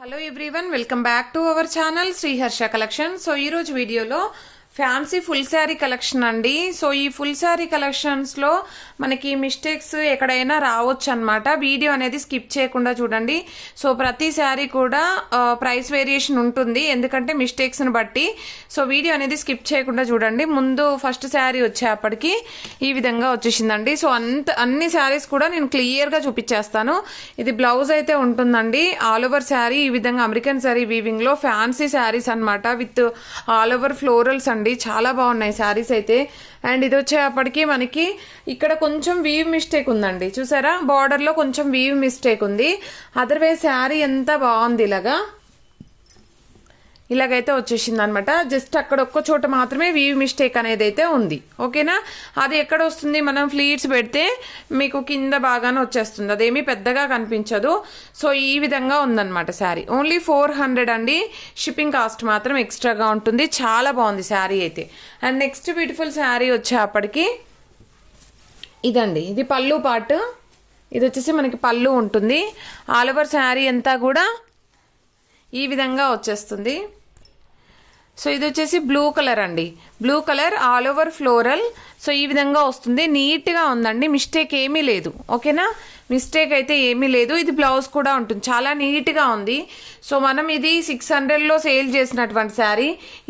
Hello everyone, welcome back to our channel Sriharsha collection. So ఈరోజు వీడియోలో fancy full sari collection అండి. So ఈ full sari కలెక్షన్స్లో మనకి మిస్టేక్స్ ఎక్కడైనా రావచ్చు అనమాట. వీడియో అనేది స్కిప్ చేయకుండా చూడండి. సో ప్రతి శారీ కూడా ప్రైస్ వేరియేషన్ ఉంటుంది, ఎందుకంటే మిస్టేక్స్ని బట్టి. సో వీడియో అనేది స్కిప్ చేయకుండా చూడండి. ముందు ఫస్ట్ శారీ వచ్చేప్పటికి ఈ విధంగా వచ్చేసిందండి. సో అన్ని శారీస్ కూడా నేను క్లియర్గా చూపించేస్తాను. ఇది బ్లౌజ్ అయితే ఉంటుందండి. ఆల్ ఓవర్ శారీ ఈ విధంగా అమెరికన్ శారీ వీవింగ్లో ఫ్యాన్సీ శారీస్ అనమాట, విత్ ఆల్ ఓవర్ ఫ్లోరల్స్ అండి. చాలా బాగున్నాయి శారీస్ అయితే. అండ్ ఇది వచ్చేప్పటికి మనకి ఇక్కడ కొంచెం వీవ్ మిస్టేక్ ఉందండి, చూసారా? బార్డర్లో కొంచెం వీవ్ మిస్టేక్ ఉంది. అదర్వైజ్ శారీ ఎంత బాగుంది, ఇలాగైతే వచ్చేసింది అనమాట. జస్ట్ అక్కడ ఒక్క చోట మాత్రమే వీవ్ మిస్టేక్ అనేది అయితే ఉంది, ఓకేనా? అది ఎక్కడ వస్తుంది, మనం ఫ్లీట్స్ పెడితే మీకు కింద బాగానే వచ్చేస్తుంది, అదేమీ పెద్దగా కనిపించదు. సో ఈ విధంగా ఉందన్నమాట శారీ. ఓన్లీ 400 అండి. షిప్పింగ్ కాస్ట్ మాత్రం ఎక్స్ట్రాగా ఉంటుంది. చాలా బాగుంది శారీ అయితే. అండ్ నెక్స్ట్ బ్యూటిఫుల్ శారీ వచ్చేప్పటికి ఇదండి. ఇది పళ్ళు పార్ట్. ఇది వచ్చేసి మనకి పళ్ళు ఉంటుంది. ఆల్ ఓవర్ శారీ అంతా కూడా ఈ విధంగా వచ్చేస్తుంది. సో ఇది వచ్చేసి బ్లూ కలర్ అండి. Blue colour all over floral. So ఈ విధంగా వస్తుంది. నీట్గా ఉందండి, మిస్టేక్ ఏమీ లేదు, ఓకేనా? మిస్టేక్ అయితే ఏమీ లేదు. ఇది బ్లౌజ్ కూడా ఉంటుంది, చాలా నీట్గా ఉంది. సో మనం ఇది 600లో సేల్ చేసినటువంటి శారీ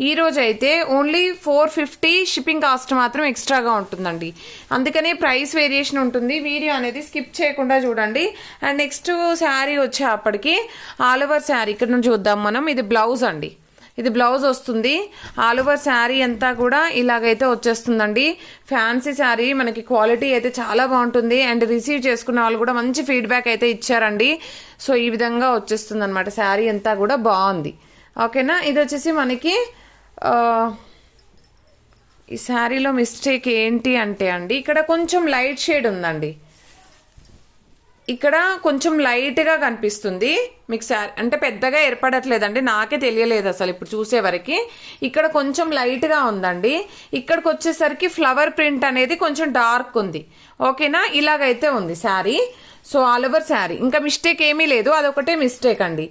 ఈరోజు అయితే ఓన్లీ 450. షిప్పింగ్ కాస్ట్ మాత్రం ఎక్స్ట్రాగా ఉంటుందండి, అందుకనే ప్రైస్ వేరియేషన్ ఉంటుంది. వీడియో అనేది స్కిప్ చేయకుండా చూడండి. అండ్ నెక్స్ట్ శారీ వచ్చేప్పటికి ఆల్ ఓవర్ శారీ ఇక్కడ నుంచి చూద్దాం మనం. ఇది బ్లౌజ్ అండి. ఇది బ్లౌజ్ వస్తుంది. ఆల్ ఓవర్ శారీ అంతా కూడా ఇలాగైతే వచ్చేస్తుందండి. ఫ్యాన్సీ శారీ, మనకి క్వాలిటీ అయితే చాలా బాగుంటుంది. అండ్ రిసీవ్ చేసుకున్న వాళ్ళు కూడా మంచి ఫీడ్బ్యాక్ అయితే ఇచ్చారండి. సో ఈ విధంగా వచ్చేస్తుంది అనమాట. శారీ అంతా కూడా బాగుంది, ఓకేనా? ఇది వచ్చేసి మనకి ఈ శారీలో మిస్టేక్ ఏంటి అంటే అండి, ఇక్కడ కొంచెం లైట్ షేడ్ ఉందండి. ఇక్కడ కొంచెం లైట్గా కనిపిస్తుంది మీకు శారీ, అంటే పెద్దగా ఏర్పడట్లేదండి, నాకే తెలియలేదు అసలు ఇప్పుడు చూసేవరకు. ఇక్కడ కొంచెం లైట్గా ఉందండి. ఇక్కడికి వచ్చేసరికి ఫ్లవర్ ప్రింట్ అనేది కొంచెం డార్క్ ఉంది, ఓకేనా? ఇలాగైతే ఉంది sari. So all over sari ఇంకా మిస్టేక్ ఏమీ లేదు, అదొకటే మిస్టేక్ అండి.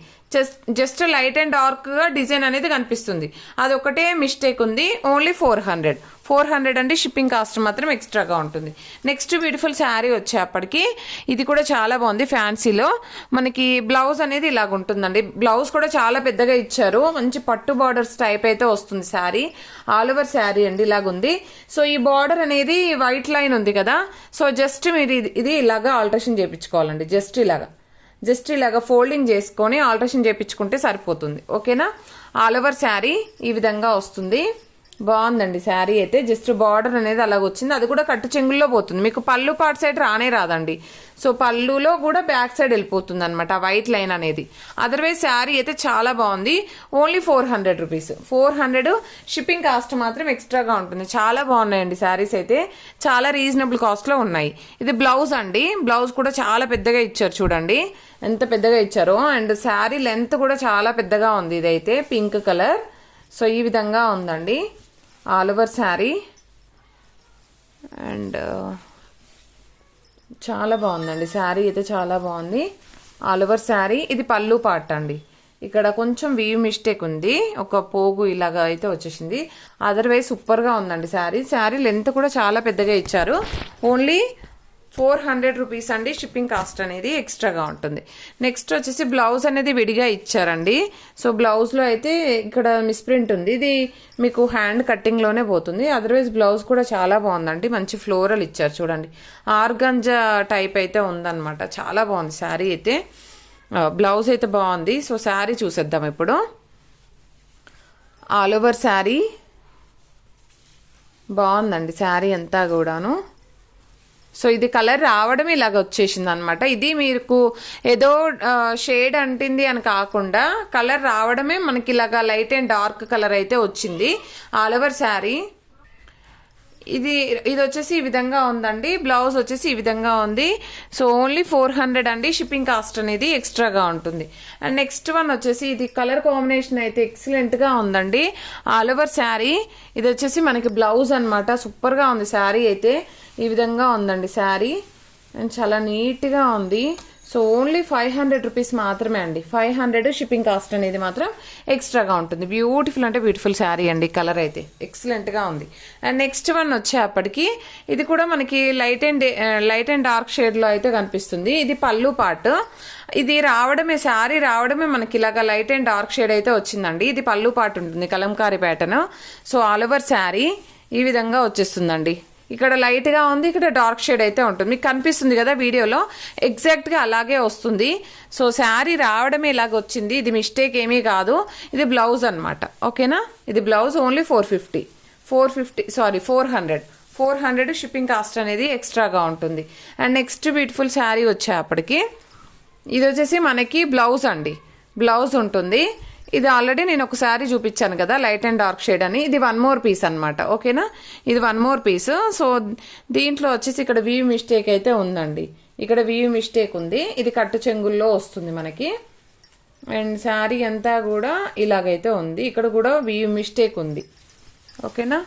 జస్ట్ లైట్ అండ్ డార్క్గా డిజైన్ అనేది కనిపిస్తుంది, అదొకటే మిస్టేక్ ఉంది. ఓన్లీ 400 అండి. షిప్పింగ్ కాస్ట్ మాత్రం ఎక్స్ట్రాగా ఉంటుంది. నెక్స్ట్ బ్యూటిఫుల్ శారీ వచ్చేప్పటికి ఇది కూడా చాలా బాగుంది. ఫ్యాన్సీలో మనకి బ్లౌజ్ అనేది ఇలాగ ఉంటుందండి. బ్లౌజ్ కూడా చాలా పెద్దగా ఇచ్చారు, మంచి పట్టు బార్డర్స్ టైప్ అయితే వస్తుంది శారీ. ఆల్ ఓవర్ శారీ అండి ఇలాగుంది. సో ఈ బార్డర్ అనేది వైట్ లైన్ ఉంది కదా, సో జస్ట్ మీరు ఇది ఇలాగా ఆల్టరేషన్ చేయించుకోవాలండి. జస్ట్ ఇలాగా ఫోల్డింగ్ చేసుకొని ఆల్టరేషన్ చేయించుకుంటే సరిపోతుంది, ఓకేనా? ఆల్ ఓవర్ శారీ ఈ విధంగా వస్తుంది. బాగుందండి శారీ అయితే. జస్ట్ బార్డర్ అనేది అలాగ వచ్చింది, అది కూడా కట్టు చెంగుల్లో పోతుంది. మీకు పళ్ళు పార్ట్ సైడ్ రాదండి. సో పళ్ళులో కూడా బ్యాక్ సైడ్ వెళ్ళిపోతుంది అనమాట వైట్ లైన్ అనేది. అదర్వైజ్ శారీ అయితే చాలా బాగుంది. Only 400 rupees. 400. షిప్పింగ్ కాస్ట్ మాత్రం ఎక్స్ట్రాగా ఉంటుంది. చాలా బాగున్నాయండి శారీస్ అయితే, చాలా రీజనబుల్ కాస్ట్లో ఉన్నాయి. ఇది బ్లౌజ్ అండి. బ్లౌజ్ కూడా చాలా పెద్దగా ఇచ్చారు, చూడండి ఎంత పెద్దగా ఇచ్చారో. అండ్ శారీ లెంత్ కూడా చాలా పెద్దగా ఉంది. ఇదైతే పింక్ కలర్. సో ఈ విధంగా ఉందండి ఆల్ ఓవర్ శారీ. అండ్ చాలా బాగుందండి శారీ అయితే, చాలా బాగుంది ఆల్ ఓవర్ శారీ. ఇది పళ్ళు పార్ట్ అండి. ఇక్కడ కొంచెం వీవ్ మిస్టేక్ ఉంది, ఒక పోగు ఇలాగా అయితే వచ్చేసింది. అదర్వైజ్ సూపర్గా ఉందండి శారీ. శారీ లెంత్ కూడా చాలా పెద్దగా ఇచ్చారు. ఓన్లీ 400 రూపీస్ అండి. షిప్పింగ్ కాస్ట్ అనేది ఎక్స్ట్రాగా ఉంటుంది. నెక్స్ట్ వచ్చేసి బ్లౌజ్ అనేది విడిగా ఇచ్చారండి. సో బ్లౌజ్లో అయితే ఇక్కడ మిస్ప్రింట్ ఉంది, ఇది మీకు హ్యాండ్ కట్టింగ్లోనే పోతుంది. అదర్వైజ్ బ్లౌజ్ కూడా చాలా బాగుందండి, మంచి ఫ్లోరల్ ఇచ్చారు, చూడండి ఆర్గంజా టైప్ అయితే ఉందన్నమాట. చాలా బాగుంది శారీ అయితే. బ్లౌజ్ అయితే బాగుంది. సో శారీ చూసేద్దాం ఇప్పుడు. ఆల్ ఓవర్ శారీ బాగుందండి శారీ అంతా కూడాను. సో ఇది కలర్ రావడం ఇలాగ వచ్చేసింది అనమాట. ఇది మీకు ఏదో షేడ్ అంటింది అని కాకుండా కలర్ రావడమే మనకి ఇలాగా లైట్ అండ్ డార్క్ కలర్ అయితే వచ్చింది ఆల్ ఓవర్ శారీ. ఇది వచ్చేసి ఈ విధంగా ఉందండి. బ్లౌజ్ వచ్చేసి ఈ విధంగా ఉంది. సో ఓన్లీ 400 అండి. షిప్పింగ్ కాస్ట్ అనేది ఎక్స్ట్రాగా ఉంటుంది. అండ్ నెక్స్ట్ వన్ వచ్చేసి ఇది కలర్ కాంబినేషన్ అయితే ఎక్సలెంట్గా ఉందండి ఆల్ ఓవర్ శారీ. ఇది వచ్చేసి మనకి బ్లౌజ్ అనమాట. సూపర్గా ఉంది శారీ అయితే. ఈ విధంగా ఉందండి శారీ, అండ్ చాలా నీట్గా ఉంది. సో ఓన్లీ 500 రూపీస్ మాత్రమే అండి. 500 షిప్పింగ్ కాస్ట్ అనేది మాత్రం ఎక్స్ట్రాగా ఉంటుంది. బ్యూటిఫుల్ అంటే బ్యూటిఫుల్ శారీ అండి. కలర్ అయితే ఎక్సలెంట్గా ఉంది. అండ్ నెక్స్ట్ వన్ వచ్చేప్పటికి ఇది కూడా మనకి లైట్ అండ్ డార్క్ షేడ్లో అయితే కనిపిస్తుంది. ఇది పళ్ళు పార్ట్. ఇది రావడమే శారీ రావడమే మనకి ఇలాగా లైట్ అండ్ డార్క్ షేడ్ అయితే వచ్చిందండి. ఇది పళ్ళు పార్ట్ ఉంటుంది, Kalamkari pattern. So all over sari ఈ విధంగా వచ్చేస్తుందండి. ఇక్కడ లైట్గా ఉంది, ఇక్కడ డార్క్ షేడ్ అయితే ఉంటుంది. మీకు కనిపిస్తుంది కదా వీడియోలో, ఎగ్జాక్ట్గా అలాగే వస్తుంది. సో శారీ రావడమే ఇలాగ వచ్చింది. ఇది మిస్టేక్ ఏమీ కాదు. ఇది బ్లౌజ్ అనమాట. ఓకేనా, ఇది బ్లౌజ్ ఓన్లీ 400 షిప్పింగ్ కాస్ట్ అనేది ఎక్స్ట్రాగా ఉంటుంది. అండ్ నెక్స్ట్ బ్యూటిఫుల్ శారీ వచ్చేప్పటికి ఇది వచ్చేసి మనకి బ్లౌజ్ అండి. బ్లౌజ్ ఉంటుంది. ఇది ఆల్రెడీ నేను ఒకసారి చూపించాను కదా లైట్ అండ్ డార్క్ షేడ్ అని. ఇది 1 more పీస్ అనమాట. ఓకేనా, ఇది 1 more పీస్. సో దీంట్లో వచ్చేసి ఇక్కడ వీవ్ మిస్టేక్ అయితే ఉందండి. ఇక్కడ వీవ్ మిస్టేక్ ఉంది. ఇది కట్టు చెంగుల్లో వస్తుంది మనకి. అండ్ శారీ అంతా కూడా ఇలాగైతే ఉంది. ఇక్కడ కూడా వీవ్ మిస్టేక్ ఉంది. ఓకేనా,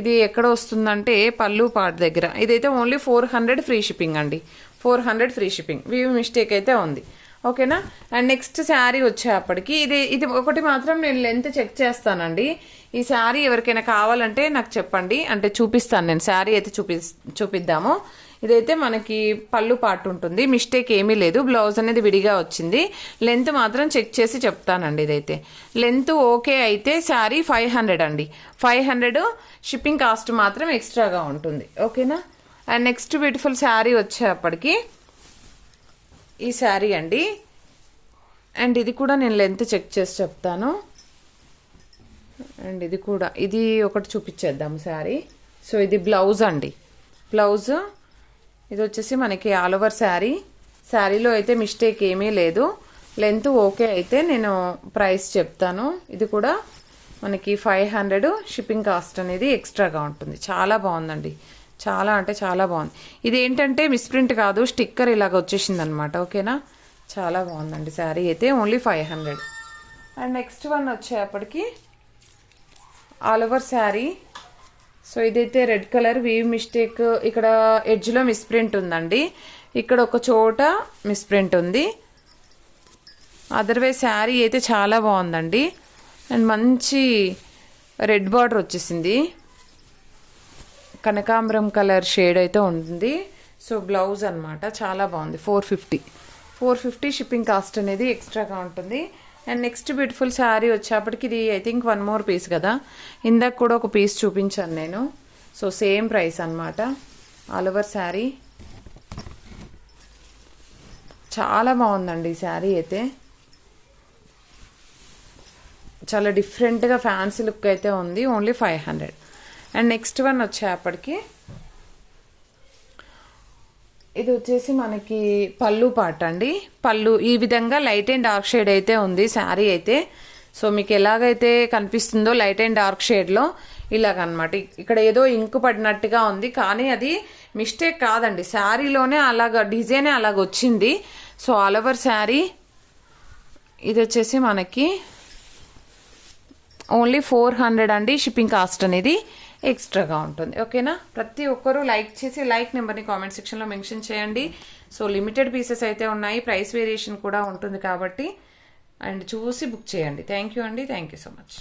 ఇది ఎక్కడ వస్తుందంటే పళ్ళు పార్ట్ దగ్గర. ఇదైతే ఓన్లీ 400 ఫ్రీ షిప్పింగ్ అండి. 400 ఫ్రీ షిప్పింగ్. వీవ్ మిస్టేక్ అయితే ఉంది. ఓకేనా. అండ్ నెక్స్ట్ శారీ వచ్చేప్పటికి ఇది ఒకటి మాత్రం నేను లెంత్ చెక్ చేస్తానండి. ఈ శారీ ఎవరికైనా కావాలంటే నాకు చెప్పండి, అంటే చూపిస్తాను నేను. శారీ అయితే చూపిద్దాము. ఇదైతే మనకి పళ్ళు పార్ట్ ఉంటుంది. మిస్టేక్ ఏమీ లేదు. బ్లౌజ్ అనేది విడిగా వచ్చింది. లెంత్ మాత్రం చెక్ చేసి చెప్తానండి. ఇదైతే లెంత్ ఓకే అయితే శారీ 500 అండి. 500 షిప్పింగ్ కాస్ట్ మాత్రం ఎక్స్ట్రాగా ఉంటుంది. ఓకేనా. అండ్ నెక్స్ట్ బ్యూటిఫుల్ శారీ వచ్చేప్పటికి ఈ శారీ అండి. అండ్ ఇది కూడా నేను లెంత్ చెక్ చేసి చెప్తాను. అండ్ ఇది కూడా, ఇది ఒకటి చూపించేద్దాము శారీ. సో ఇది బ్లౌజ్ అండి. బ్లౌజ్ ఇది వచ్చేసి మనకి ఆల్ ఓవర్ శారీ. శారీలో అయితే మిస్టేక్ ఏమీ లేదు. లెంత్ ఓకే అయితే నేను ప్రైస్ చెప్తాను. ఇది కూడా మనకి 500 షిప్పింగ్ కాస్ట్ అనేది ఎక్స్ట్రాగా ఉంటుంది. చాలా బాగుందండి. చాలా అంటే చాలా బాగుంది. ఇది ఏంటంటే మిస్ప్రింట్ కాదు, స్టిక్కర్ ఇలాగ వచ్చేసింది అనమాట. ఓకేనా, చాలా బాగుందండి శారీ అయితే. ఓన్లీ 500. అండ్ నెక్స్ట్ వన్ వచ్చేప్పటికి ఆల్ ఓవర్ శారీ. సో ఇదైతే రెడ్ కలర్ వీవ్ మిస్టేక్. ఇక్కడ ఎడ్జ్లో మిస్ప్రింట్ ఉందండి. ఇక్కడ ఒక చోట మిస్ప్రింట్ ఉంది. అదర్వైజ్ శారీ అయితే చాలా బాగుందండి. అండ్ మంచి రెడ్ బార్డర్ వచ్చేసింది. కనకాంబరం కలర్ షేడ్ అయితే ఉంటుంది. సో బ్లౌజ్ అనమాట. చాలా బాగుంది. 450 షిప్పింగ్ కాస్ట్ అనేది ఎక్స్ట్రాగా ఉంటుంది. అండ్ నెక్స్ట్ బ్యూటిఫుల్ శారీ వచ్చేప్పటికి ఇది ఐ థింక్ 1 more పీస్ కదా. ఇందాక కూడా ఒక పీస్ చూపించాను నేను. సో సేమ్ ప్రైస్ అనమాట. ఆల్ ఓవర్ శారీ చాలా బాగుందండి. ఈ శారీ అయితే చాలా డిఫరెంట్గా ఫ్యాన్సీ లుక్ అయితే ఉంది. ఓన్లీ 500. అండ్ నెక్స్ట్ వన్ వచ్చేప్పటికి ఇది వచ్చేసి మనకి పళ్ళు పార్ట్ అండి. పళ్ళు ఈ విధంగా లైట్ అండ్ డార్క్ షేడ్ అయితే ఉంది శారీ అయితే. సో మీకు ఎలాగైతే కనిపిస్తుందో లైట్ అండ్ డార్క్ షేడ్లో ఇలాగనమాట. ఇక్కడ ఏదో ఇంకు పడినట్టుగా ఉంది, కానీ అది మిస్టేక్ కాదండి. శారీలోనే అలాగ డిజైనే అలాగ వచ్చింది. సో ఆల్ ఓవర్ శారీ ఇది వచ్చేసి మనకి ఓన్లీ 400 అండి. షిప్పింగ్ కాస్ట్ అనేది ఎక్స్ట్రాగా ఉంటుంది. ఓకేనా. ప్రతి ఒక్కరూ లైక్ చేసి లైక్ నెంబర్ని కామెంట్ సెక్షన్లో మెన్షన్ చేయండి. సో లిమిటెడ్ పీసెస్ అయితే ఉన్నాయి. ప్రైస్ వేరియేషన్ కూడా ఉంటుంది కాబట్టి అండ్ చూసి బుక్ చేయండి. థ్యాంక్ యూ అండి. Thank you so much.